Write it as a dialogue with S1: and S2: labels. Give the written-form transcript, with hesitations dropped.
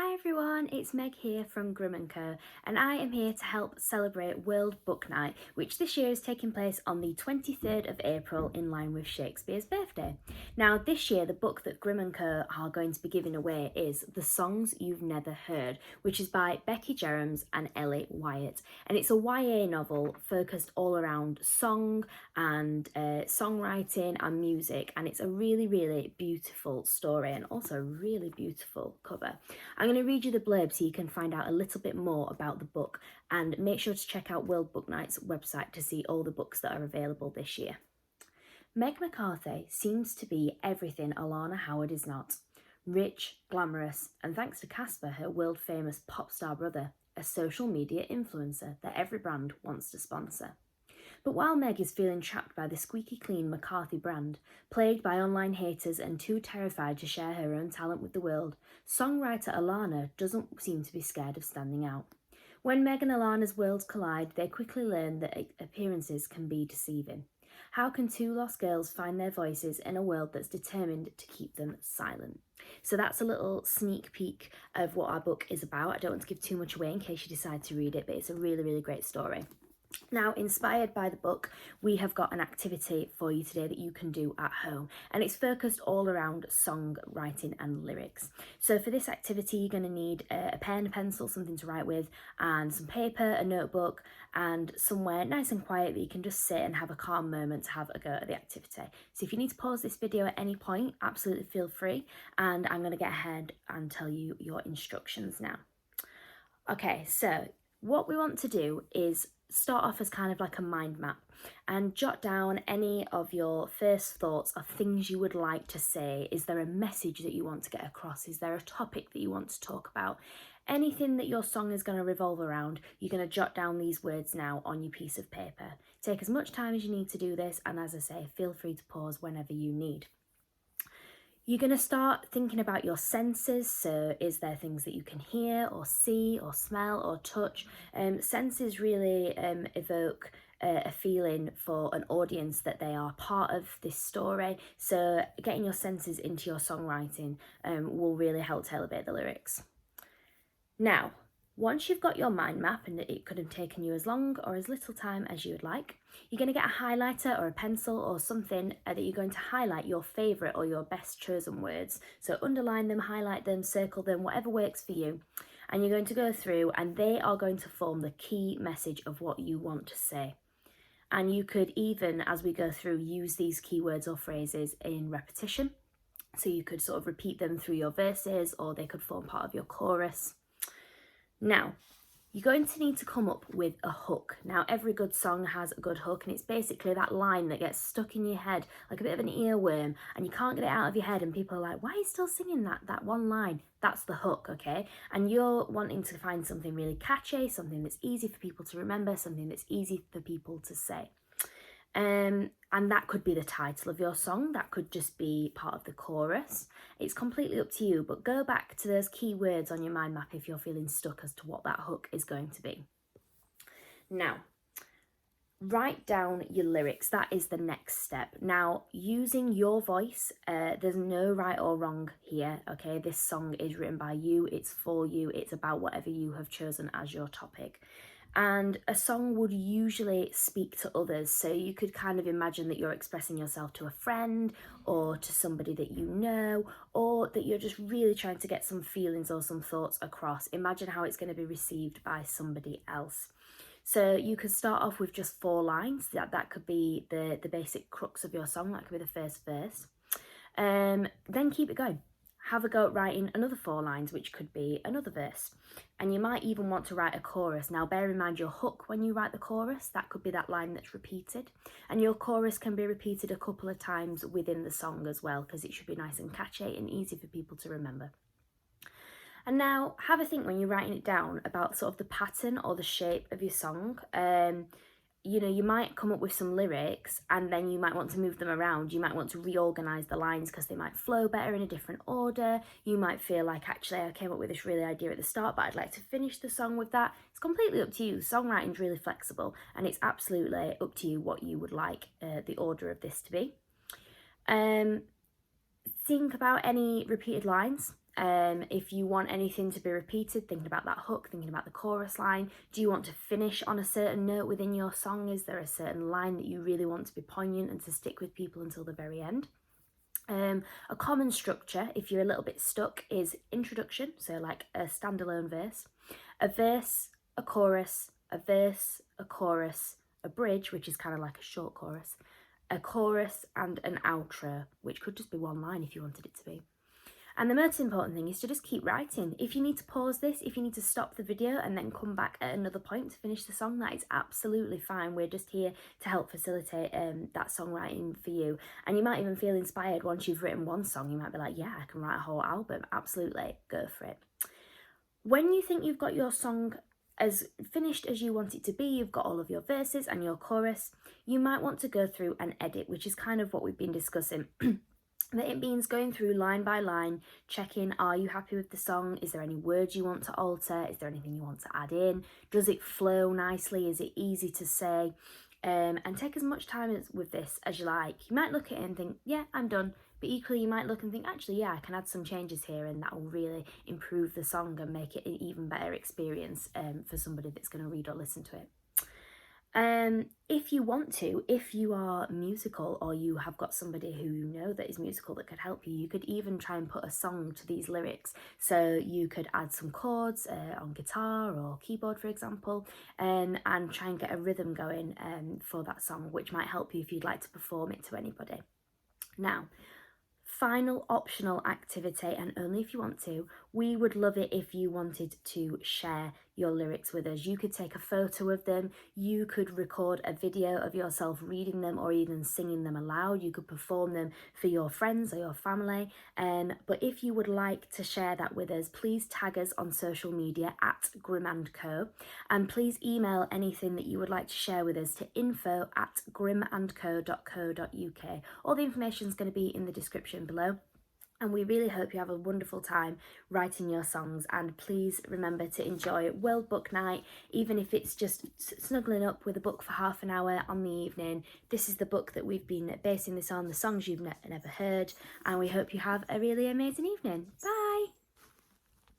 S1: Hi everyone, it's Meg here from Grimm&Co and I am here to help celebrate World Book Night, which this year is taking place on the 23rd of April in line with Shakespeare's birthday. Now this year the book that Grimm&Co are going to be giving away is The Songs You've Never Heard, which is by Becky Jerams and Ellie Wyatt, and it's a YA novel focused all around song and songwriting and music, and it's a really beautiful story and also a really beautiful cover. I'm going to read you the blurb so you can find out a little bit more about the book, and make sure to check out World Book Night's website to see all the books that are available this year. Meg McCarthy seems to be everything Alana Howard is not. Rich, glamorous, and thanks to Casper, her world-famous pop star brother, a social media influencer that every brand wants to sponsor. But while Meg is feeling trapped by the squeaky clean McCarthy brand, plagued by online haters and too terrified to share her own talent with the world, songwriter Alana doesn't seem to be scared of standing out. When Meg and Alana's worlds collide, they quickly learn that appearances can be deceiving. How can two lost girls find their voices in a world that's determined to keep them silent? So that's a little sneak peek of what our book is about. I don't want to give too much away in case you decide to read it, but it's a really great story. Now, inspired by the book, we have got an activity for you today that you can do at home, and it's focused all around songwriting and lyrics. So for this activity, you're going to need a pen, a pencil, something to write with, and some paper, a notebook, and somewhere nice and quiet that you can just sit and have a calm moment to have a go at the activity. So if you need to pause this video at any point, absolutely feel free, and I'm going to get ahead and tell you your instructions now. Okay, so what we want to do is start off as kind of like a mind map and jot down any of your first thoughts of things you would like to say. Is there a message that you want to get across? Is there a topic that you want to talk about? Anything that your song is going to revolve around, you're going to jot down these words now on your piece of paper. Take as much time as you need to do this, and as I say, feel free to pause whenever you need. You're going to start thinking about your senses. So is there things that you can hear or see or smell or touch? Senses really evoke a feeling for an audience that they are part of this story. So getting your senses into your songwriting will really help to elevate the lyrics. Now, once you've got your mind map, and it could have taken you as long or as little time as you would like, you're going to get a highlighter or a pencil or something that you're going to highlight your favourite or your best chosen words. So underline them, highlight them, circle them, whatever works for you. And you're going to go through, and they are going to form the key message of what you want to say. And you could even, as we go through, use these keywords or phrases in repetition. So you could sort of repeat them through your verses, or they could form part of your chorus. Now, you're going to need to come up with a hook. Now, every good song has a good hook, and it's basically that line that gets stuck in your head like a bit of an earworm, and you can't get it out of your head, and people are like, why are you still singing that one line? That's the hook, okay? And you're wanting to find something really catchy, something that's easy for people to remember, something that's easy for people to say. And that could be the title of your song, that could just be part of the chorus. It's completely up to you, but go back to those key words on your mind map if you're feeling stuck as to what that hook is going to be. Now, write down your lyrics. That is the next step. Now, using your voice, there's no right or wrong here, okay? This song is written by you, it's for you, it's about whatever you have chosen as your topic. And a song would usually speak to others, so you could kind of imagine that you're expressing yourself to a friend or to somebody that you know, or that you're just really trying to get some feelings or some thoughts across. Imagine how it's going to be received by somebody else. So you could start off with just 4 lines. That could be the basic crux of your song. That could be the first verse. Then keep it going. Have a go at writing another 4 lines, which could be another verse. And you might even want to write a chorus. Now, bear in mind your hook when you write the chorus, that could be that line that's repeated. And your chorus can be repeated a couple of times within the song as well, because it should be nice and catchy and easy for people to remember. And now have a think when you're writing it down about sort of the pattern or the shape of your song. You know, you might come up with some lyrics and then you might want to move them around. You might want to reorganise the lines because they might flow better in a different order. You might feel like, actually, I came up with this really idea at the start, but I'd like to finish the song with that. It's completely up to you. Songwriting's really flexible, and it's absolutely up to you what you would like the order of this to be. Think about any repeated lines. If you want anything to be repeated, thinking about that hook, thinking about the chorus line. Do you want to finish on a certain note within your song? Is there a certain line that you really want to be poignant and to stick with people until the very end? A common structure, if you're a little bit stuck, is introduction, so like a standalone verse, a verse, a chorus, a verse, a chorus, a bridge, which is kind of like a short chorus, a chorus, and an outro, which could just be one line if you wanted it to be. And the most important thing is to just keep writing. If you need to pause this, if you need to stop the video and then come back at another point to finish the song, that is absolutely fine. We're just here to help facilitate that songwriting for you. And you might even feel inspired once you've written one song. You might be like, yeah, I can write a whole album. Absolutely, go for it. When you think you've got your song as finished as you want it to be, you've got all of your verses and your chorus, you might want to go through and edit, which is kind of what we've been discussing. That it means going through line by line, checking, are you happy with the song? Is there any words you want to alter? Is there anything you want to add in? Does it flow nicely? Is it easy to say? And take as much time with this as you like. You might look at it and think, yeah, I'm done. But equally, you might look and think, actually, yeah, I can add some changes here and that will really improve the song and make it an even better experience for somebody that's going to read or listen to it. If you want to, if you are musical or you have got somebody who you know that is musical that could help you, you could even try and put a song to these lyrics. So you could add some chords on guitar or keyboard, for example, and try and get a rhythm going for that song, which might help you if you'd like to perform it to anybody. Now, final optional activity, and only if you want to, we would love it if you wanted to share your lyrics with us. You could take a photo of them, you could record a video of yourself reading them or even singing them aloud. You could perform them for your friends or your family. But if you would like to share that with us, please tag us on social media at Grimm&Co, and please email anything that you would like to share with us to info@grimm&co.co.uk. All the information is going to be in the description below. And we really hope you have a wonderful time writing your songs, and please remember to enjoy World Book Night, even if it's just snuggling up with a book for half an hour on the evening. This is the book that we've been basing this on, the songs you've never heard, and we hope you have a really amazing evening. Bye!